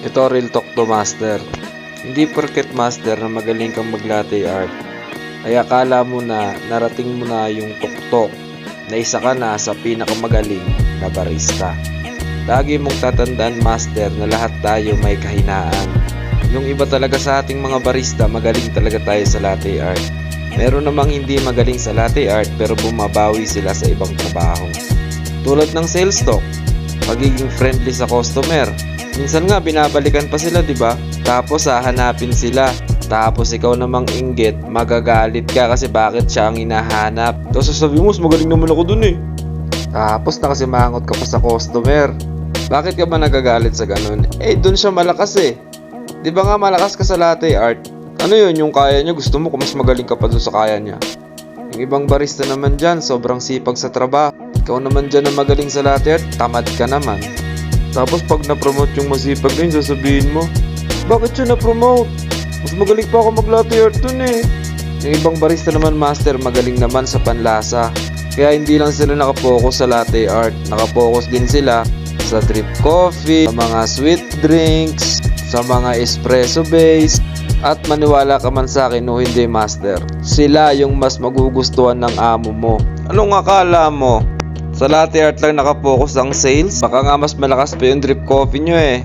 Ito real talk to master. Hindi porket master na magaling kang mag-latte art ay akala mo na narating mo na yung tuktok na isa ka na sa pinakamagaling na barista. Lagi mong tatandaan master na lahat tayo may kahinaan. Yung iba talaga sa ating mga barista magaling talaga tayo sa latte art. Meron namang hindi magaling sa latte art pero bumabawi sila sa ibang trabaho. Tulad ng sales talk, pagiging friendly sa customer. Minsan nga binabalikan pa sila, 'di ba? Tapos hahanapin sila. Tapos ikaw namang inggit, magagalit ka kasi bakit siya ang hinahanap. Tapos sasabihin mo, mas magaling naman ako dun eh. Tapos nakasimangot ka pa sa customer. Bakit ka ba nagagalit sa ganun? Eh, dun siya malakas eh. 'Di ba nga malakas ka sa latte art? Ano yun, yung kaya niya, gusto mo kung mas magaling ka pa dun sa kaya niya. Yung ibang barista naman dyan, sobrang sipag sa trabaho. Ikaw naman dyan na magaling sa latte art, tamad ka naman. Tapos pag na-promote yung masipag na yun, sasabihin mo, bakit siya na-promote? Mas magaling pa ako mag-latte art dun eh. Yung ibang barista naman master, magaling naman sa panlasa. Kaya hindi lang sila nakapokus sa latte art, nakapokus din sila sa drip coffee, sa mga sweet drinks, sa mga espresso base. At maniwala ka man sa akin o hindi master, sila yung mas magugustuhan ng amo mo. Anong akala mo? Sa latte art lang nakapokus ang sales? Baka nga mas malakas pa yung drip coffee nyo eh.